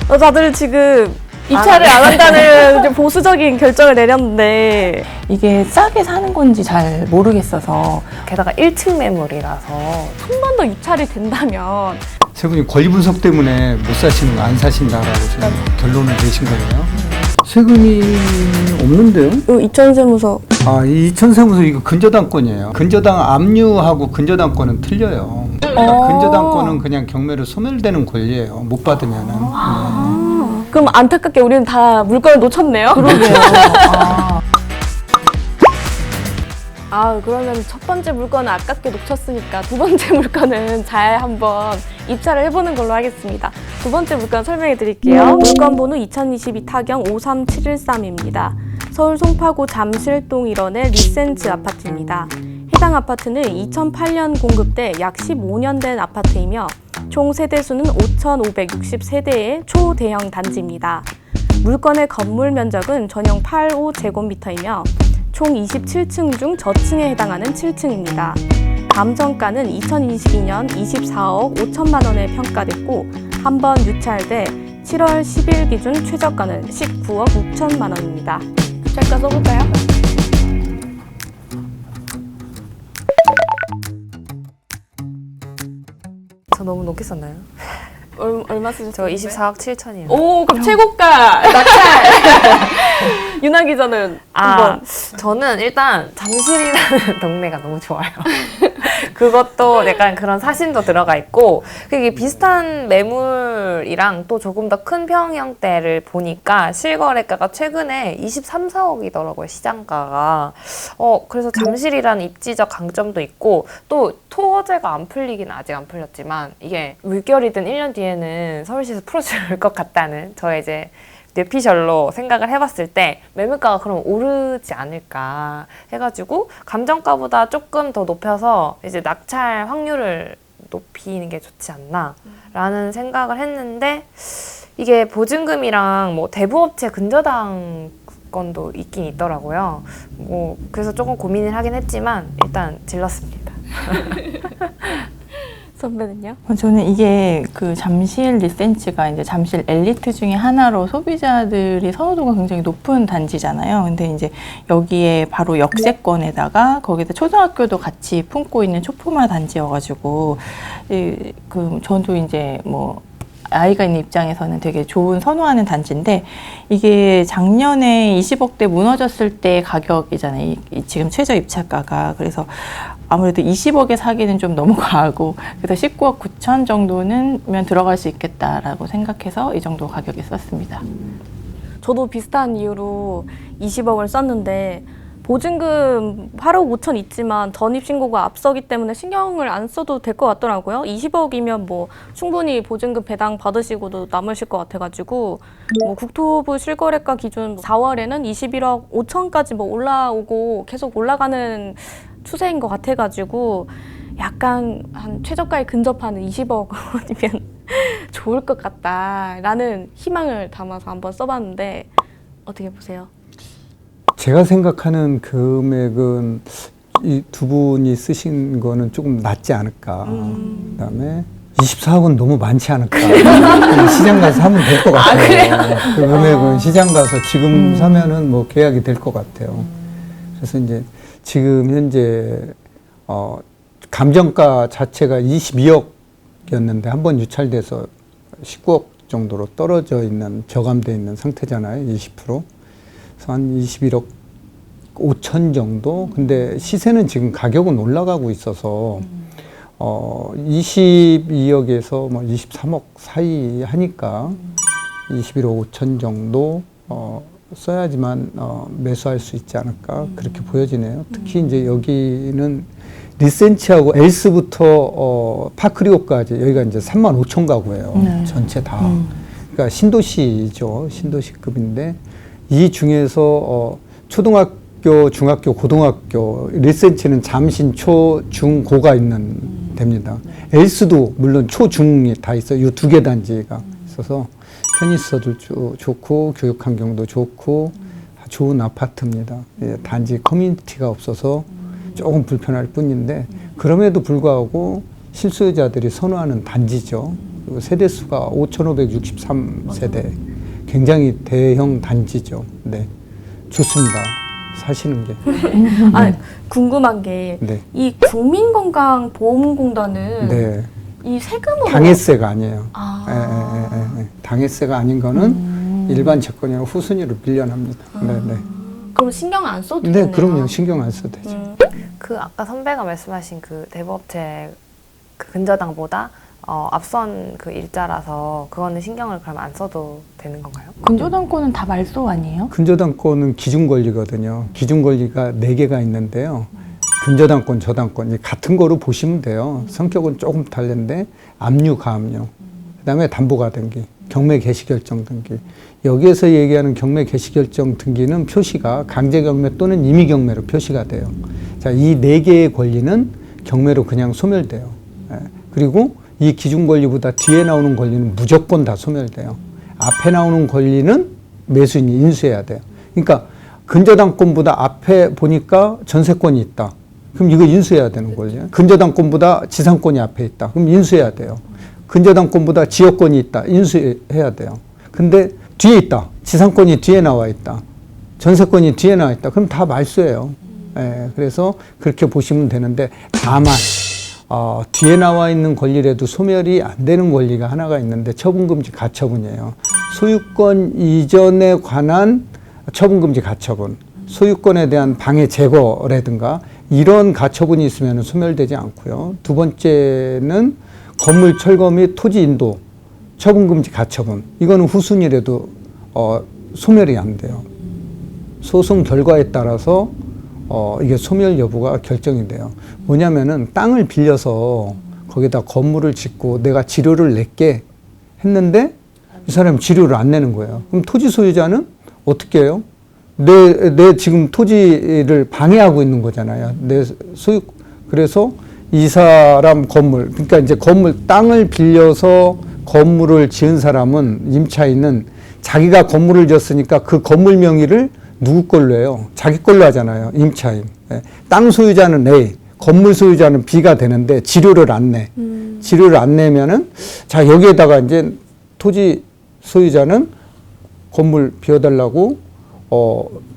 다들 지금 입찰을 안 한다는 좀 보수적인 결정을 내렸는데 이게 싸게 사는 건지 잘 모르겠어서 게다가 1층 매물이라서 한 번 더 입찰이 된다면 세 분이 권리 분석 때문에 못 사시는 거 안 사신다라고 지금 결론을 내신 거예요. 세금이 없는데요? 이천세무서 이 이천세무서 이거 근저당권이에요. 근저당 압류하고 근저당권은 틀려요. 근저당권은 그냥 경매로 소멸되는 권리예요. 못 받으면은. 그럼 안타깝게 우리는 다 물건을 놓쳤네요. 그러게요. 그러면 첫 번째 물건은 아깝게 놓쳤으니까 두 번째 물건은 잘 한번 입찰을 해보는 걸로 하겠습니다. 두 번째 물건 설명해 드릴게요. 물건 번호 2022 타경 53713입니다. 서울 송파구 잠실동 일원의 리센츠 아파트입니다. 해당 아파트는 2008년 공급돼 약 15년 된 아파트이며 총 세대수는 5,560세대의 초대형 단지입니다. 물건의 건물 면적은 전용 85제곱미터이며 총 27층 중 저층에 해당하는 7층입니다. 감정가는 2022년 24억 5천만 원에 평가됐고 한 번 유찰돼 7월 10일 기준 최저가는 19억 6천만 원입니다. 유찰가 써볼까요? 저 너무 높게 썼나요? 얼마 쓰셨어요? 저 24억 7천이에요. 오, 그럼 최고가 낙찰! 윤아 기자는 한번. 저는 일단 잠실이라는 동네가 너무 좋아요. 그것도 약간 그런 사심도 들어가 있고, 그게 비슷한 매물이랑 또 조금 더 큰 평형대를 보니까 실거래가가 최근에 23, 4억이더라고요, 시장가가. 그래서 잠실이라는 입지적 강점도 있고, 또 토어제가 안 풀리긴 아직 안 풀렸지만, 이게 물결이든 1년 뒤에는 서울시에서 풀어줄 것 같다는 저의 이제 뇌피셜로 생각을 해봤을 때 매물가가 그럼 오르지 않을까 해가지고 감정가보다 조금 더 높여서 이제 낙찰 확률을 높이는 게 좋지 않나 라는 생각을 했는데, 이게 보증금이랑 뭐 대부업체 근저당 건도 있긴 있더라고요. 그래서 조금 고민을 하긴 했지만 일단 질렀습니다. 선배는요? 저는 이게 그 잠실 리센츠가 이제 잠실 엘리트 중에 하나로 소비자들이 선호도가 굉장히 높은 단지잖아요. 근데 이제 여기에 바로 역세권에다가 거기다 초등학교도 같이 품고 있는 초품화 단지여가지고 저도 이제 뭐 아이가 있는 입장에서는 되게 좋은 선호하는 단지인데, 이게 작년에 20억대 무너졌을 때 가격이잖아요. 지금 최저 입찰가가. 그래서 아무래도 20억에 사기는 좀 너무 과하고, 그래서 19억 9천 정도는 들어갈 수 있겠다라고 생각해서 이 정도 가격에 썼습니다. 저도 비슷한 이유로 20억을 썼는데 보증금 8억 5천 있지만 전입신고가 앞서기 때문에 신경을 안 써도 될 것 같더라고요. 20억이면 뭐 충분히 보증금 배당 받으시고도 남으실 것 같아가지고, 뭐 국토부 실거래가 기준 4월에는 21억 5천까지 뭐 올라오고 계속 올라가는 추세인 것 같아가지고 약간 한 최저가에 근접하는 20억이면 좋을 것 같다라는 희망을 담아서 한번 써봤는데 어떻게 보세요? 제가 생각하는 금액은 이 두 분이 쓰신 거는 조금 낮지 않을까. 그다음에 24억은 너무 많지 않을까. 시장 가서 사면 될 것 같아요. 그 금액은 시장 가서 지금 사면은 뭐 계약이 될 것 같아요. 그래서 이제 지금 현재 감정가 자체가 22억이었는데 한번 유찰돼서 19억 정도로 떨어져 있는, 저감돼 있는 상태잖아요. 20%. 그래서 한 21억 5천 정도? 근데 시세는 지금 가격은 올라가고 있어서 22억에서 뭐 23억 사이 하니까 21억 5천 정도 써야지만 매수할 수 있지 않을까, 그렇게 보여지네요. 특히 이제 여기는 리센치하고 엘스부터 파크리오까지 여기가 이제 3만 5천 가구예요. 전체 다. 그러니까 신도시죠. 신도시급인데 이 중에서 초등학교, 중학교, 고등학교, 리센치는 잠신 초, 중, 고가 있는 데입니다. 엘스도 물론 초, 중이 다 있어요. 이 두 개 단지가 있어서 편의시설도 좋고 교육 환경도 좋고 좋은 아파트입니다. 단지 커뮤니티가 없어서 조금 불편할 뿐인데, 그럼에도 불구하고 실소유자들이 선호하는 단지죠. 그리고 세대 수가 5,563세대. 굉장히 대형 단지죠. 네. 좋습니다. 사시는 게. 아, 궁금한 게 이 네. 국민건강보험공단은 네. 이 세금으로 당해세가 아니에요. 아. 당해세가 아닌 거는 일반 채권이나 후순위로 밀려납니다. 네, 네. 그럼 신경 안 써도 네, 되네요. 그럼요. 신경 안 써도 되죠. 그 아까 선배가 말씀하신 그 대부업체 그 근저당보다 앞선 그 일자라서 그거는 신경을 그럼 안 써도 되는 건가요? 근저당권은 다 말소 아니에요? 근저당권은 기준 권리거든요. 기준 권리가 4개가 있는데요. 근저당권, 저당권 이 같은 거로 보시면 돼요. 성격은 조금 다른데 압류, 가압류, 그다음에 담보가등기, 경매 개시결정 등기. 여기에서 얘기하는 경매 개시결정 등기는 표시가 강제경매 또는 임의경매로 표시가 돼요. 자, 이 4개의 권리는 경매로 그냥 소멸돼요. 예. 그리고 이 기준 권리보다 뒤에 나오는 권리는 무조건 다 소멸돼요. 앞에 나오는 권리는 매수인이 인수해야 돼요. 그러니까 근저당권보다 앞에 보니까 전세권이 있다. 그럼 이거 인수해야 되는 권리예요. 근저당권보다 지상권이 앞에 있다. 그럼 인수해야 돼요. 근저당권보다 지역권이 있다. 인수해야 돼요. 근데 뒤에 있다. 지상권이 뒤에 나와 있다. 전세권이 뒤에 나와 있다. 그럼 다 말소예요. 예, 그래서 그렇게 보시면 되는데 다만 뒤에 나와 있는 권리라도 소멸이 안 되는 권리가 하나가 있는데 처분금지 가처분이에요. 소유권 이전에 관한 처분금지 가처분, 소유권에 대한 방해 제거라든가 이런 가처분이 있으면 소멸되지 않고요. 두 번째는 건물 철거 및 토지 인도 처분금지 가처분. 이거는 후순위라도 소멸이 안 돼요. 소송 결과에 따라서 이게 소멸 여부가 결정이 돼요. 뭐냐면은 땅을 빌려서 거기다 건물을 짓고 내가 지료를 낼게 했는데 이 사람이 지료를 안 내는 거예요. 그럼 토지 소유자는 어떻게 해요? 내 지금 토지를 방해하고 있는 거잖아요. 내 소유. 그래서 이 사람 건물, 그러니까 이제 건물, 땅을 빌려서 건물을 지은 사람은 임차인은 자기가 건물을 지었으니까 그 건물 명의를 누구 걸로 해요? 자기 걸로 하잖아요. 임차인. 예. 땅 소유자는 A, 건물 소유자는 B가 되는데 지료를 안 내. 지료를 안 내면은 자, 여기에다가 이제 토지 소유자는 건물 비워달라고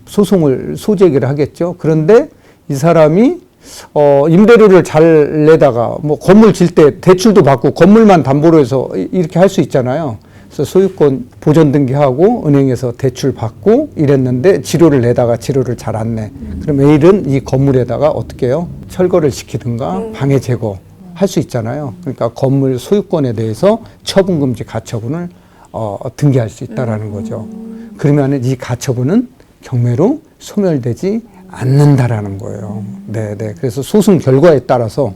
소송을 소제기를 하겠죠. 그런데 이 사람이 임대료를 잘 내다가 뭐 건물 질 때 대출도 받고 건물만 담보로 해서 이렇게 할 수 있잖아요. 그래서 소유권 보존 등기하고 은행에서 대출 받고 이랬는데 지료를 내다가 지료를 잘 안 내. 그럼 A는 이 건물에다가 어떻게 해요? 철거를 시키든가 방해 제거 할 수 있잖아요. 그러니까 건물 소유권에 대해서 처분금지 가처분을 등기할 수 있다라는 거죠. 그러면 이 가처분은 경매로 소멸되지 않는다라는 거예요. 네, 네. 그래서 소송 결과에 따라서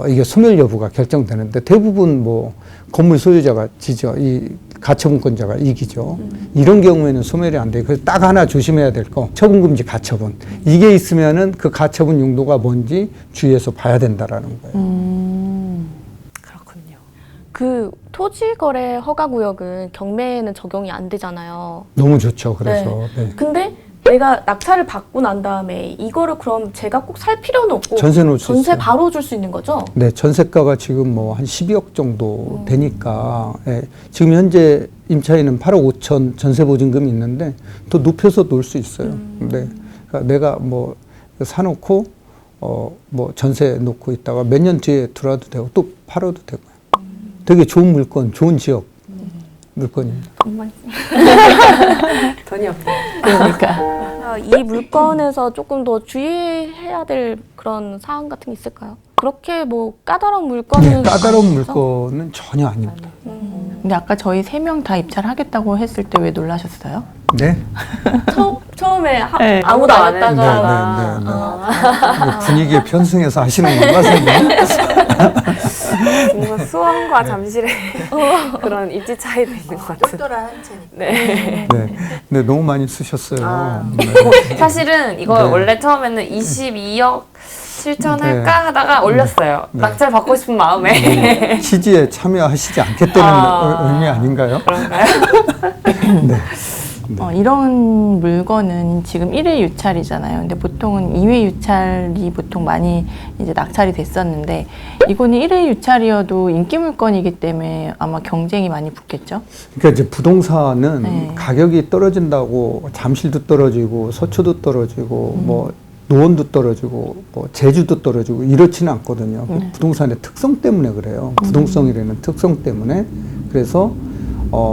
이게 소멸 여부가 결정되는데 대부분 뭐 건물 소유자가 지죠. 이 가처분권자가 이기죠. 이런 경우에는 소멸이 안 돼요. 그래서 딱 하나 조심해야 될 거, 처분금지 가처분. 이게 있으면은 그 가처분 용도가 뭔지 주의해서 봐야 된다라는 거예요. 그렇군요. 그 토지거래 허가구역은 경매에는 적용이 안 되잖아요. 너무 좋죠. 그래서. 네. 근데 내가 낙찰을 받고 난 다음에 이거를 그럼 제가 꼭 살 필요는 없고 전세 놓을 수 전세 있어요. 바로 줄 수 있는 거죠? 네, 전세가가 지금 뭐 한 12억 정도 되니까 예, 지금 현재 임차인은 8억 5천 전세 보증금이 있는데 더 높여서 놓을 수 있어요. 네, 그러니까 내가 뭐 사놓고 뭐 전세 놓고 있다가 몇 년 뒤에 들어와도 되고 또 팔아도 되고요. 되게 좋은 물건, 좋은 지역 물건입니다. 정말. 돈이 없네. 그러니까. 이 물건에서 조금 더 주의해야 될 그런 사항 같은 게 있을까요? 그렇게 뭐 까다로운 물건은 네, 까다로운 아니죠? 물건은 전혀 아닙니다. 근데 아까 저희 3명 다 입찰을 하겠다고 했을 때 왜 놀라셨어요? 네, 처음에 네. 아무도 안 네, 했다가 네, 네, 네. 분위기에 편승해서 하시는 건가, 선생님? 뭔가 수원과 잠실의 그런 입지 차이도 있는 것 같은. 네. 네, 네, 너무 많이 쓰셨어요. 네. 사실은 이거 네. 원래 처음에는 22억 7천 네. 할까 하다가 올렸어요. 네. 낙찰 받고 싶은 마음에. 취지에 참여하시지 않겠다는 의미 아닌가요? 그런가요? 네. 이런 물건은 지금 1회 유찰이잖아요. 근데 보통은 2회 유찰이 보통 많이 이제 낙찰이 됐었는데 이거는 1회 유찰이어도 인기 물건이기 때문에 아마 경쟁이 많이 붙겠죠? 그러니까 이제 부동산은 네. 가격이 떨어진다고 잠실도 떨어지고 서초도 떨어지고 뭐 노원도 떨어지고 뭐 제주도 떨어지고 이렇지는 않거든요. 부동산의 특성 때문에 그래요. 부동성이라는 특성 때문에. 그래서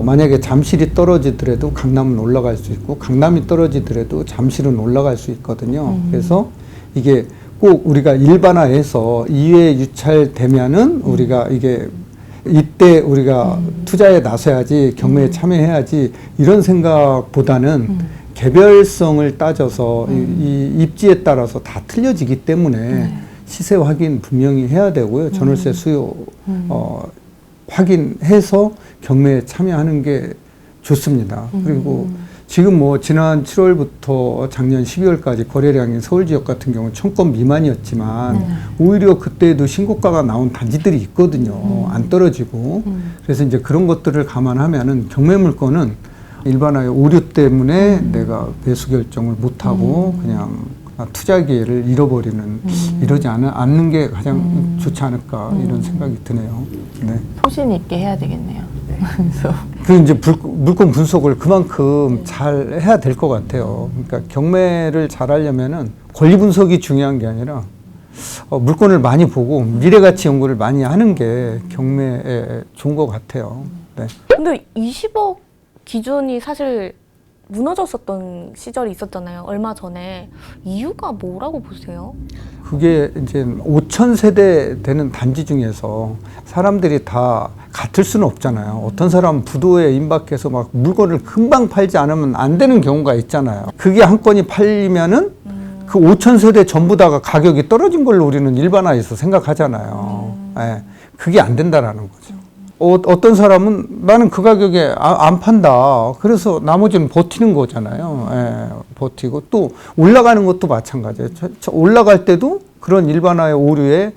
만약에 잠실이 떨어지더라도 강남은 올라갈 수 있고 강남이 떨어지더라도 잠실은 올라갈 수 있거든요. 그래서 이게 꼭 우리가 일반화해서 2회 유찰되면은 우리가 이게 이때 우리가 투자에 나서야지 경매에 참여해야지 이런 생각보다는 개별성을 따져서 이 입지에 따라서 다 틀려지기 때문에 시세 확인 분명히 해야 되고요. 전월세 수요 확인해서 경매에 참여하는 게 좋습니다. 그리고 지금 뭐 지난 7월부터 작년 12월까지 거래량이 서울 지역 같은 경우는 1000건 미만이었지만 오히려 그때도 신고가가 나온 단지들이 있거든요. 안 떨어지고. 그래서 이제 그런 것들을 감안하면은 경매 물건은 일반화의 오류 때문에 내가 매수 결정을 못하고 그냥 투자 기회를 잃어버리는 이러지 않는 게 가장 좋지 않을까 이런 생각이 드네요. 네. 소신 있게 해야 되겠네요. 그래서 그 이제 물건 분석을 그만큼 잘 해야 될 것 같아요. 그러니까 경매를 잘 하려면은 권리 분석이 중요한 게 아니라 물건을 많이 보고 미래 가치 연구를 많이 하는 게 경매에 좋은 것 같아요. 네. 근데 20억 기준이 사실 무너졌었던 시절이 있었잖아요. 얼마 전에. 이유가 뭐라고 보세요? 그게 이제 5천 세대 되는 단지 중에서 사람들이 다 같을 수는 없잖아요. 어떤 사람은 부도에 임박해서 막 물건을 금방 팔지 않으면 안 되는 경우가 있잖아요. 그게 한 건이 팔리면은 그 5천 세대 전부 다가 가격이 떨어진 걸로 우리는 일반화해서 생각하잖아요. 예, 그게 안 된다라는 거죠. 어떤 사람은 나는 그 가격에 안 판다. 그래서 나머지는 버티는 거잖아요. 예, 버티고 또 올라가는 것도 마찬가지예요. 올라갈 때도 그런 일반화의 오류에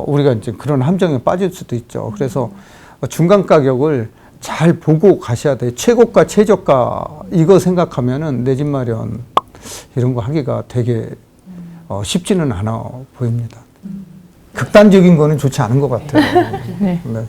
우리가 이제 그런 함정에 빠질 수도 있죠. 그래서 중간 가격을 잘 보고 가셔야 돼요. 최고가, 최저가 이거 생각하면은 내 집 마련 이런 거 하기가 되게 쉽지는 않아 보입니다. 극단적인 거는 좋지 않은 것 같아요. 네. 네.